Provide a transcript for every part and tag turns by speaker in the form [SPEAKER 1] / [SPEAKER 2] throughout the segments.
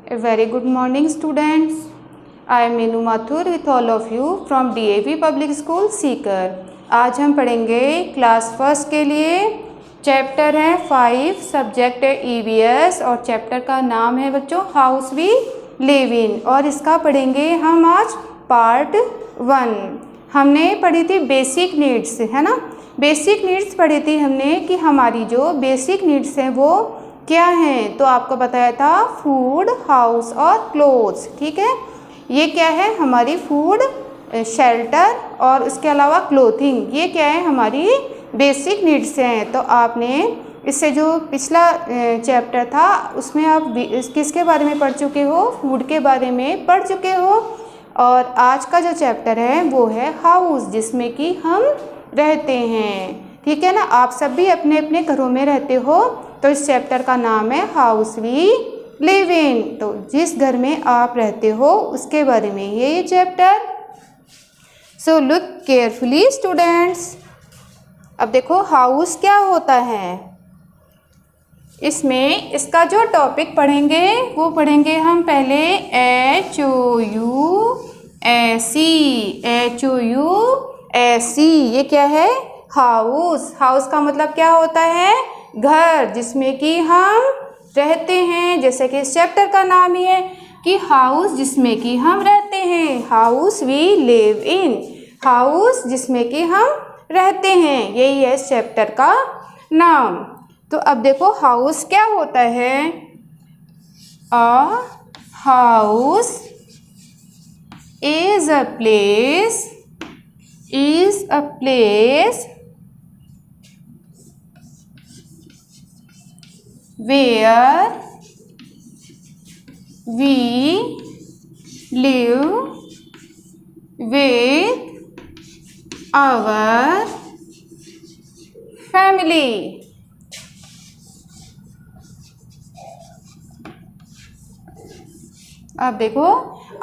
[SPEAKER 1] A very good morning students. I am Meenu Mathur with all of you from DAV Public School Sikar. आज हम पढ़ेंगे class first के लिए। Chapter है 5, subject है EVS और चैप्टर का नाम है बच्चों हाउस वी लिव इन, और इसका पढ़ेंगे हम आज पार्ट 1। हमने पढ़ी थी बेसिक नीड्स, है ना। बेसिक नीड्स पढ़ी थी हमने कि हमारी जो बेसिक नीड्स हैं वो क्या हैं। तो आपको बताया था फूड, हाउस और क्लोथ्स, ठीक है। ये क्या है हमारी फूड, शेल्टर और उसके अलावा क्लोथिंग, ये क्या है हमारी बेसिक नीड्स हैं। तो आपने इससे जो पिछला चैप्टर था उसमें आप किसके बारे में पढ़ चुके हो, फूड के बारे में पढ़ चुके हो। और आज का जो चैप्टर है वो है हाउस, जिसमें कि हम रहते हैं, ठीक है ना। आप सब भी अपने अपने घरों में रहते हो, तो इस चैप्टर का नाम है हाउस वी लिव इन। तो जिस घर में आप रहते हो उसके बारे में ये chapter. So look carefully students. अब देखो हाउस क्या होता है। इसमें इसका जो टॉपिक पढ़ेंगे वो पढ़ेंगे हम पहले HOUSE। ये क्या है हाउस। हाउस का मतलब क्या होता है घर, जिसमें कि हम रहते हैं। जैसे कि इस चैप्टर का नाम ही है कि हाउस जिसमें कि हम रहते हैं, house we live in, house जिसमें कि हम रहते हैं, यही है इस चैप्टर का नाम। तो अब देखो हाउस क्या होता है। A house is a place where we live with our family। अब देखो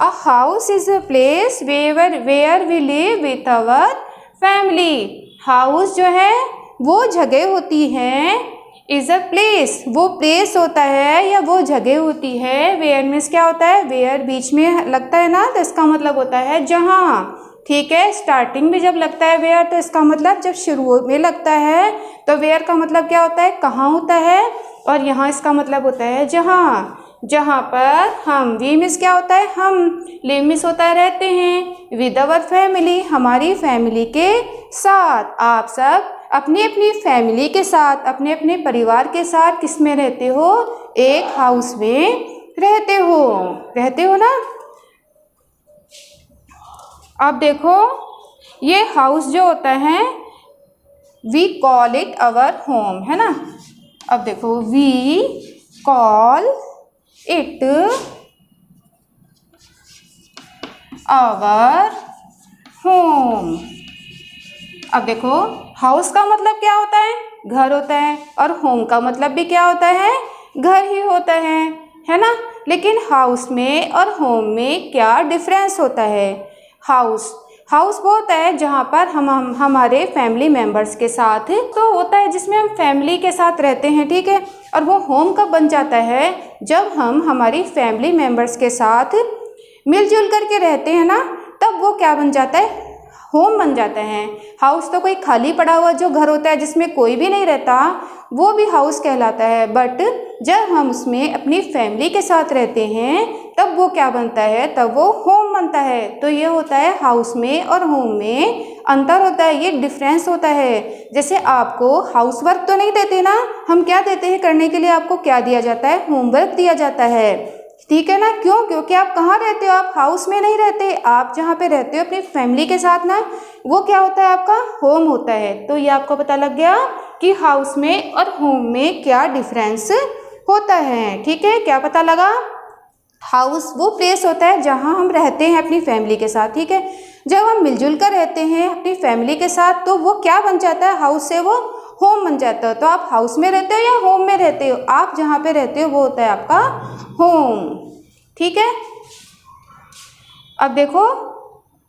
[SPEAKER 1] a house is a place where we live with our family. House जो है वो जगह होती है, इज़ अ प्लेस वो प्लेस होता है या वो जगह होती है। वेयर मीन्स क्या होता है, वेयर बीच में लगता है ना, तो इसका मतलब होता है जहाँ, ठीक है। स्टार्टिंग में जब लगता है वेयर तो इसका मतलब जब शुरू में लगता है, तो वेयर का मतलब क्या होता है कहाँ होता है, और यहाँ इसका मतलब होता है जहाँ, जहाँ पर हम। वी मीन्स क्या होता है हम, लिव मीन्स होता है रहते हैं, विद अवर फैमिली हमारी फैमिली के साथ। आप सब अपनी अपनी फैमिली के साथ, अपने अपने परिवार के साथ किस में रहते हो, एक हाउस में रहते हो ना। अब देखो ये हाउस जो होता है we call it our home, है ना। अब देखो we call it our home. अब देखो हाउस का मतलब क्या होता है, घर होता है, और होम का मतलब भी क्या होता है, घर ही होता है ना। लेकिन हाउस में और होम में क्या डिफरेंस होता है। हाउस वो होता है जहाँ पर हम हमारे फैमिली मेम्बर्स के साथ तो होता है, जिसमें हम फैमिली के साथ रहते हैं, ठीक है। और वो होम कब बन जाता है, जब हम हमारी फैमिली मेम्बर्स के साथ मिलजुल करके रहते हैं ना, तब वो क्या बन जाता है, होम बन जाता है। हाउस तो कोई खाली पड़ा हुआ जो घर होता है जिसमें कोई भी नहीं रहता, वो भी हाउस कहलाता है। बट जब हम उसमें अपनी फैमिली के साथ रहते हैं तब वो क्या बनता है, तब वो होम बनता है। तो ये होता है हाउस में और होम में अंतर होता है, ये डिफरेंस होता है। जैसे आपको हाउस वर्क तो नहीं देते ना, हम क्या देते हैं करने के लिए, आपको क्या दिया जाता है, होमवर्क दिया जाता है, ठीक है ना। क्यों, क्योंकि आप कहाँ रहते हो, आप हाउस में नहीं रहते, आप जहाँ पे रहते हो अपनी फैमिली के साथ ना, वो क्या होता है आपका होम होता है। तो ये आपको पता लग गया कि हाउस में और होम में क्या डिफरेंस होता है, ठीक है। क्या पता लगा, हाउस वो प्लेस होता है जहाँ हम रहते हैं अपनी फैमिली के साथ, ठीक है। जब हम मिलजुल कर रहते हैं अपनी फैमिली के साथ तो वो क्या बन जाता है, हाउस से वो होम बन जाता है। तो आप हाउस में रहते हो या होम में रहते हो, आप जहाँ पे रहते हो वो होता है आपका होम, ठीक है। अब देखो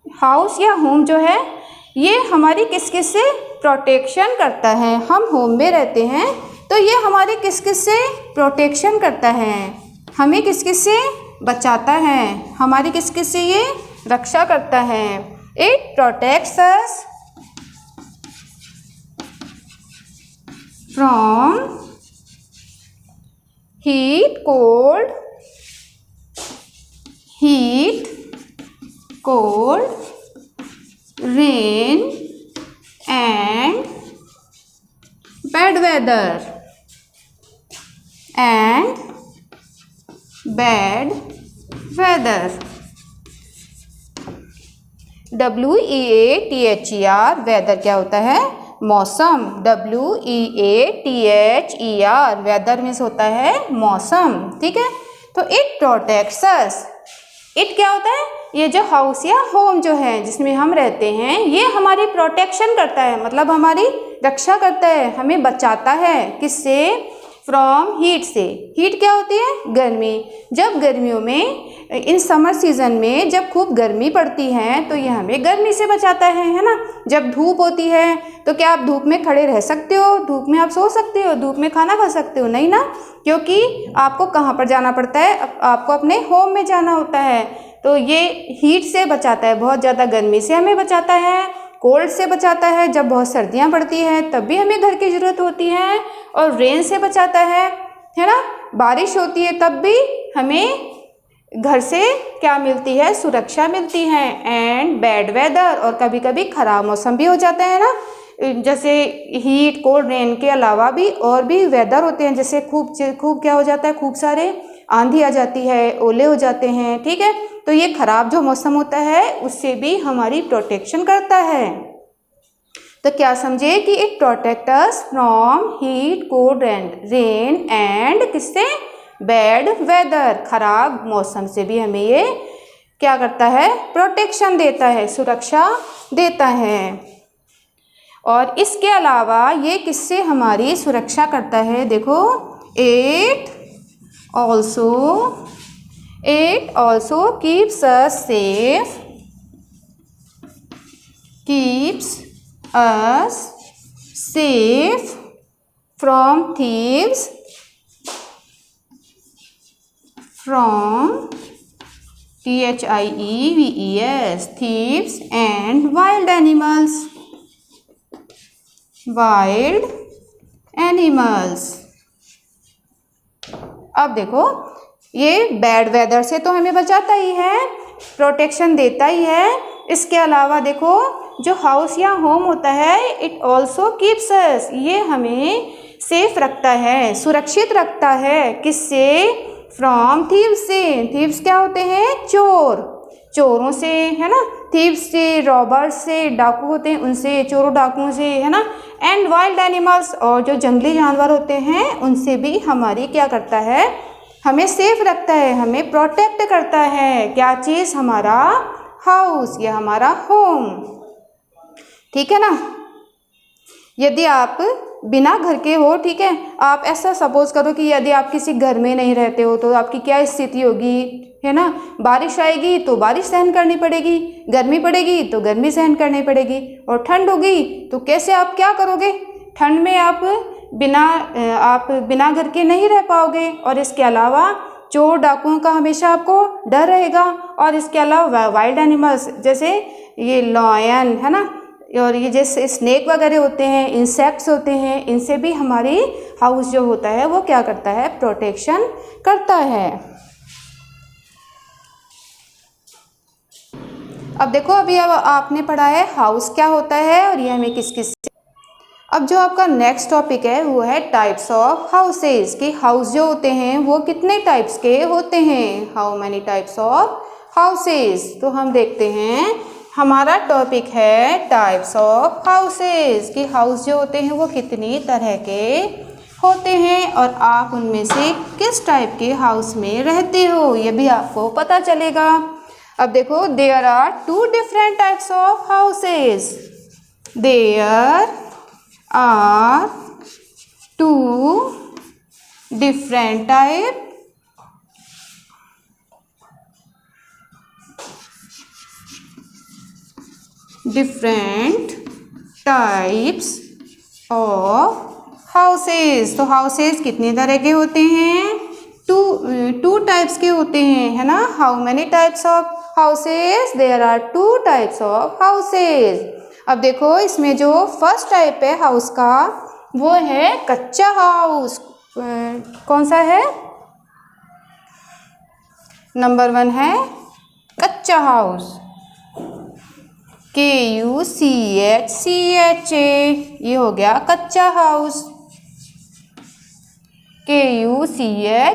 [SPEAKER 1] हाउस या होम जो है ये हमारी किस किस से प्रोटेक्शन करता है। हम होम में रहते हैं तो ये हमारे किस किस से प्रोटेक्शन करता है, हमें किस किस से बचाता है, हमारी किस किस से ये रक्षा करता है। It protects us from heat cold rain and bad weather WEATHER weather क्या होता है, मौसम। WEATHER वेदर मीन्स होता है मौसम, ठीक है। तो इट प्रोटेक्ट्स अस, इट क्या होता है, ये जो हाउस या होम जो है जिसमें हम रहते हैं, ये हमारी प्रोटेक्शन करता है, मतलब हमारी रक्षा करता है, हमें बचाता है, किससे, फ्रॉम हीट से। हीट क्या होती है, गर्मी। जब गर्मियों में, इन समर सीजन में जब खूब गर्मी पड़ती है तो ये हमें गर्मी से बचाता है ना। जब धूप होती है तो क्या आप धूप में खड़े रह सकते हो, धूप में आप सो सकते हो, धूप में खाना खा सकते हो, नहीं ना, क्योंकि आपको कहाँ पर जाना पड़ता है, आपको अपने होम में जाना होता है। तो ये हीट से बचाता है, बहुत ज़्यादा गर्मी से हमें बचाता है, कोल्ड से बचाता है, जब बहुत सर्दियाँ पड़ती हैं तब भी हमें घर की ज़रूरत होती है, और रेन से बचाता है ना, बारिश होती है तब भी हमें घर से क्या मिलती है, सुरक्षा मिलती है। एंड बैड वेदर, और कभी कभी ख़राब मौसम भी हो जाता है ना, जैसे हीट कोल्ड रेन के अलावा भी और भी वेदर होते हैं, जैसे खूब क्या हो जाता है, खूब सारे आंधी आ जाती है, ओले हो जाते हैं, ठीक है। तो ये ख़राब जो मौसम होता है उससे भी हमारी प्रोटेक्शन करता है। तो क्या समझे कि it protect us from heat cold rain and किससे, बैड वेदर, खराब मौसम से भी हमें ये क्या करता है, प्रोटेक्शन देता है, सुरक्षा देता है। और इसके अलावा ये किससे हमारी सुरक्षा करता है, देखो, it also keeps us safe from thieves thieves and wild animals। अब देखो, ये बैड वेदर से तो हमें बचाता ही है, प्रोटेक्शन देता ही है। इसके अलावा देखो, जो हाउस या होम होता है, इट ऑल्सो कीप्स अस, ये हमें सेफ रखता है, सुरक्षित रखता है, किससे, फ्रॉम थीव्स से। थीव्स क्या होते हैं, चोरों से, है ना, थीव्स से, रॉबर्स से, डाकू होते हैं उनसे, चोरों डाकुओं से, है ना। एंड वाइल्ड एनिमल्स, और जो जंगली जानवर होते हैं उनसे भी हमारी क्या करता है, हमें सेफ रखता है, हमें प्रोटेक्ट करता है। क्या चीज़, हमारा हाउस या हमारा होम, ठीक है ना। यदि आप बिना घर के हो, ठीक है, आप ऐसा सपोज करो कि यदि आप किसी घर में नहीं रहते हो तो आपकी क्या स्थिति होगी, है ना। बारिश आएगी तो बारिश सहन करनी पड़ेगी, गर्मी पड़ेगी तो गर्मी सहन करनी पड़ेगी, और ठंड होगी तो कैसे, आप क्या करोगे, ठंड में आप बिना घर के नहीं रह पाओगे। और इसके अलावा चोर डाकुओं का हमेशा आपको डर रहेगा, और इसके अलावा वाइल्ड एनिमल्स जैसे ये लॉयन, है ना, और ये जैसे स्नेक वगैरह होते हैं, इंसेक्ट्स होते हैं, इनसे भी हमारी हाउस जो होता है वो क्या करता है, प्रोटेक्शन करता है। अब देखो, अभी अब आपने पढ़ा है हाउस क्या होता है और ये हमें किस किस। अब जो आपका नेक्स्ट टॉपिक है वो है टाइप्स ऑफ हाउसेस, कि हाउस जो होते हैं वो कितने टाइप्स के होते हैं, how many types of houses. तो हम देखते हैं, हमारा टॉपिक है टाइप्स ऑफ हाउसेस, कि हाउस जो होते हैं वो कितनी तरह के होते हैं और आप उनमें से किस टाइप के हाउस में रहते हो, ये भी आपको पता चलेगा। अब देखो, there are 2 different types of houses, there are 2 different types of houses. तो हाउसेस कितने तरह के होते हैं, 2 टू टाइप्स के होते हैं, है ना। How many types of houses? There are two types of houses. अब देखो इसमें जो फर्स्ट टाइप है हाउस का वो है कच्चा हाउस। कौन सा है? नंबर 1 है कच्चा हाउस, KUCHCHA, ये हो गया कच्चा हाउस, KUCHCHA,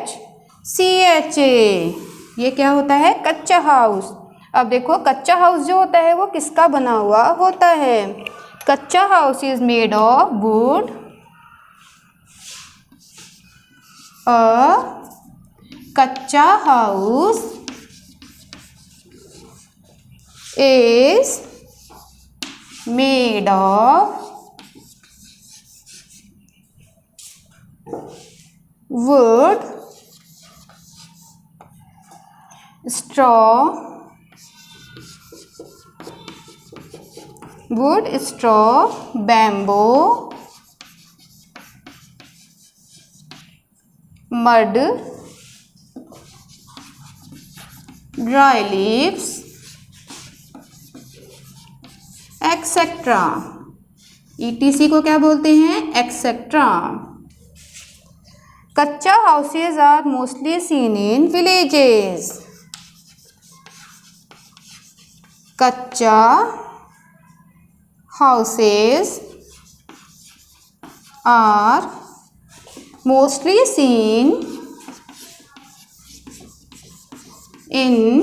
[SPEAKER 1] ये क्या होता है? कच्चा हाउस। अब देखो कच्चा हाउस जो होता है वो किसका बना हुआ होता है? Kachcha house is made of wood, kachcha house is made of wood, straw, bamboo, mud, dry leaves, etcetera. ETC को क्या बोलते हैं? Etcetera. Kachcha houses are mostly seen in villages. Kachcha houses are mostly seen in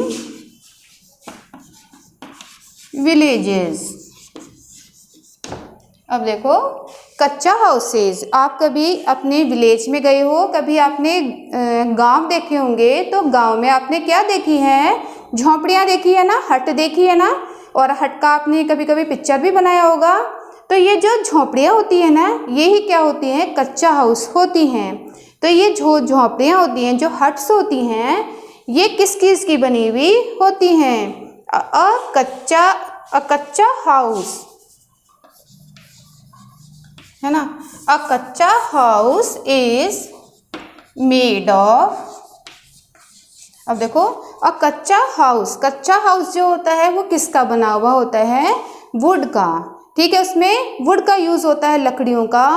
[SPEAKER 1] villages. अब देखो कच्चा हाउसेज, आप कभी अपने विलेज में गए हो, कभी आपने गांव देखे होंगे, तो गांव में आपने क्या देखी है? झोंपड़ियाँ देखी है ना, हट देखी है ना, और हट का आपने कभी कभी पिक्चर भी बनाया होगा। तो ये जो झोंपड़ियाँ होती है ना, ये ही क्या होती हैं? कच्चा हाउस होती हैं। तो ये जो झोंपड़ियाँ होती हैं, जो हट्स होती हैं, ये किस चीज़ की बनी हुई होती हैं? कच्चा हाउस, है ना। अ कच्चा हाउस इज मेड ऑफ। अब देखो कच्चा हाउस जो होता है वो किसका बना हुआ होता है? वुड का, ठीक है। उसमें वुड का यूज़ होता है, लकड़ियों का।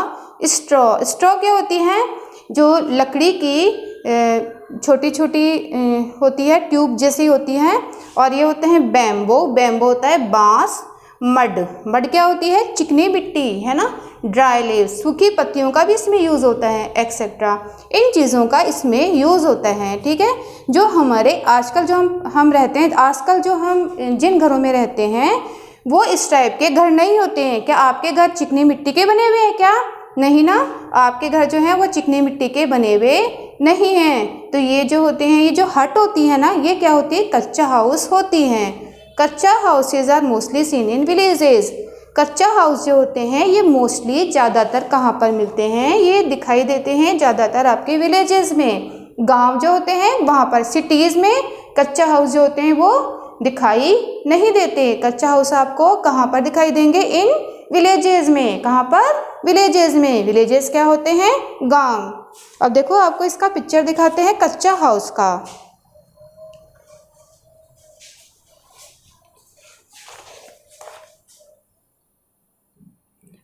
[SPEAKER 1] स्ट्रॉ क्या होती है? जो लकड़ी की छोटी छोटी होती है, ट्यूब जैसी होती है। और ये होते हैं बैम्बो होता है बांस। मड क्या होती है? चिकनी मिट्टी, है ना। ड्राई लीव्स, सूखी पत्तियों का भी इसमें यूज़ होता है, एक्सेट्रा। इन चीज़ों का इसमें यूज़ होता है, ठीक है। जो हमारे आजकल जो हम रहते हैं, आजकल जो हम जिन घरों में रहते हैं वो इस टाइप के घर नहीं होते हैं। क्या आपके घर चिकनी मिट्टी के बने हुए हैं क्या? नहीं ना, आपके घर जो हैं वो चिकनी मिट्टी के बने हुए नहीं हैं। तो ये जो होते हैं, ये जो हट होती है ना, ये क्या होती है? कच्चा हाउस होती हैं। कच्चा houses are mostly seen in villages. कच्चा हाउस जो होते हैं ये मोस्टली ज़्यादातर कहाँ पर मिलते हैं? ये दिखाई देते हैं ज़्यादातर आपके विलेजेस में। गांव जो होते हैं वहाँ पर, सिटीज़ में कच्चा हाउस जो होते हैं वो दिखाई नहीं देते। कच्चा हाउस आपको कहाँ पर दिखाई देंगे? इन विलेजेस में। कहाँ पर? विलेजेस में। विलेजेस क्या होते हैं? गांव। अब देखो आपको इसका पिक्चर दिखाते हैं कच्चा हाउस का।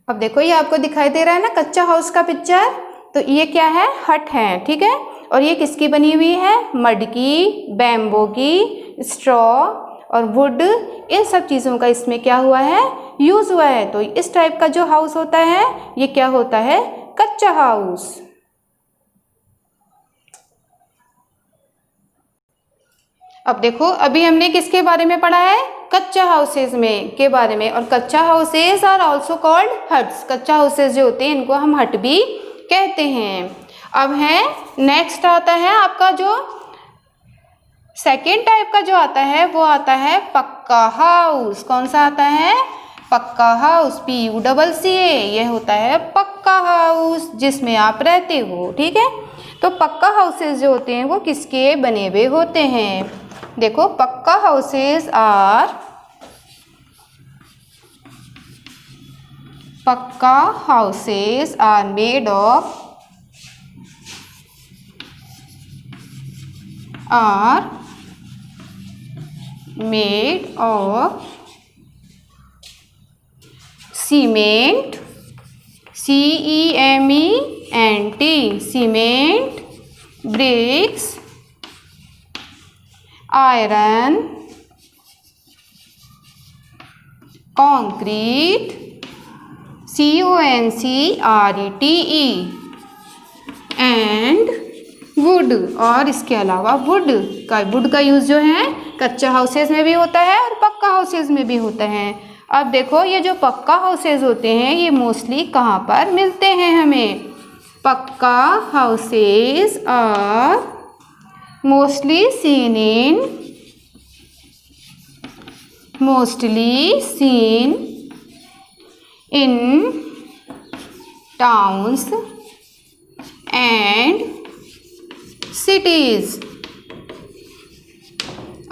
[SPEAKER 1] अब देखो ये आपको दिखाई दे रहा है ना कच्चा हाउस का पिक्चर। तो ये क्या है? हट है, ठीक है। और ये किसकी बनी हुई है? मड की, बैम्बो की, स्ट्रॉ और वुड, इन सब चीज़ों का इसमें क्या हुआ है? यूज़ हुआ है। तो इस टाइप का जो हाउस होता है ये क्या होता है? कच्चा हाउस। अब देखो अभी हमने किसके बारे में पढ़ा है? कच्चा हाउसेज में के बारे में। और कच्चा houses are also called huts. कच्चा हाउसेज जो होते हैं इनको हम हट भी कहते हैं। अब है नेक्स्ट आता है आपका जो सेकेंड टाइप का जो आता है वो आता है पक्का हाउस। कौन सा आता है? पक्का हाउस, PUCCA। ये होता है पक्का हाउस जिसमें आप रहते हो, ठीक है। तो पक्का हाउसेज जो होते हैं वो किसके बने हुए होते हैं? देखो पक्का houses are made of are made of cement, cement, cement, bricks, iron, concrete, concrete, and would. और इसके अलावा वुड का यूज़ जो है कच्चा हाउसेज में भी होता है और पक्का हाउसेज में भी होता है। अब देखो ये जो पक्का हाउसेज होते हैं ये मोस्टली कहाँ पर मिलते हैं हमें? पक्का houses are mostly seen in towns and cities.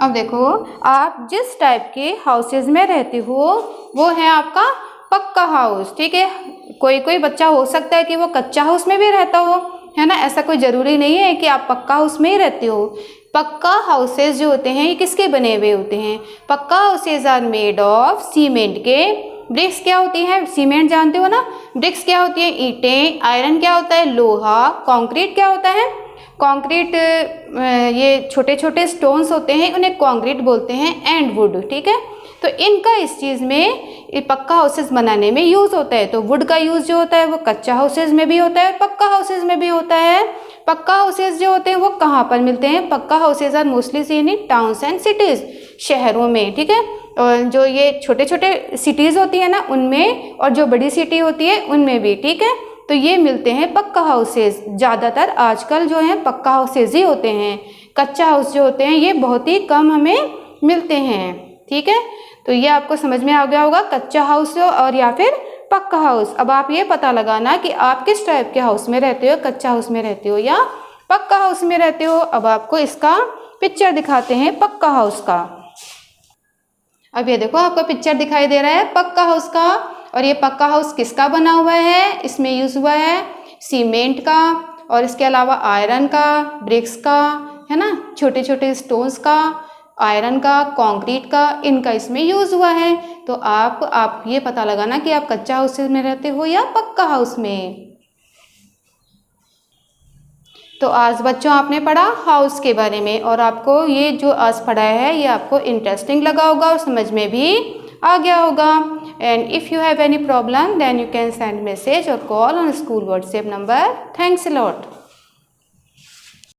[SPEAKER 1] अब देखो आप जिस टाइप के हाउसेज में रहते हो वो है आपका पक्का हाउस, ठीक है। कोई कोई बच्चा हो सकता है कि वो कच्चा हाउस में भी रहता हो, है ना, ऐसा कोई ज़रूरी नहीं है कि आप पक्का हाउस में ही रहते हो। पक्का हाउसेज जो होते हैं ये किसके बने हुए होते हैं? पक्का houses are made of cement के। ब्रिक्स क्या होती है? सीमेंट जानते हो ना। ब्रिक्स क्या होती है? ईंटें। आयरन क्या होता है? लोहा। कंक्रीट क्या होता है? कंक्रीट ये छोटे छोटे स्टोन्स होते हैं, उन्हें कंक्रीट बोलते हैं। एंड वुड, ठीक है। तो इनका इस चीज़ में पक्का हाउसेज बनाने में यूज़ होता है। तो वुड का यूज़ जो होता है वो कच्चा हाउसेज में भी होता है और पक्का हाउसेज में भी होता है। पक्का हाउसेज जो होते हैं वो कहाँ पर मिलते हैं? पक्का houses are mostly seen in towns and cities, शहरों में, ठीक है। और जो ये छोटे छोटे सिटीज़ होती है ना उनमें, और जो बड़ी सिटी होती है उनमें भी, ठीक है। तो ये मिलते हैं पक्का हाउसेज। ज़्यादातर आजकल जो है पक्का हाउसेज ही होते हैं। कच्चा हाउस जो होते हैं ये बहुत ही कम हमें मिलते हैं, ठीक है। तो ये आपको समझ में आ गया होगा, कच्चा हाउस और या फिर पक्का हाउस। अब आप ये पता लगाना कि आप किस टाइप के हाउस में रहते हो, कच्चा हाउस में रहते हो या पक्का हाउस में रहते हो। अब आपको इसका पिक्चर दिखाते हैं पक्का हाउस का। अब ये देखो आपको पिक्चर दिखाई दे रहा है पक्का हाउस का। और ये पक्का हाउस किसका बना हुआ है? इसमें यूज़ हुआ है सीमेंट का और इसके अलावा आयरन का, ब्रिक्स का, है ना, छोटे छोटे स्टोन्स का, आयरन का, कंक्रीट का, इनका इसमें यूज़ हुआ है। तो आप ये पता लगाना कि आप कच्चा हाउस में रहते हो या पक्का हाउस में। तो आज बच्चों आपने पढ़ा हाउस के बारे में, और आपको ये जो आज पढ़ाया है ये आपको इंटरेस्टिंग लगा होगा और समझ में भी आ गया होगा। And if you have any problem then you can send message और call on school WhatsApp number. Thanks a lot.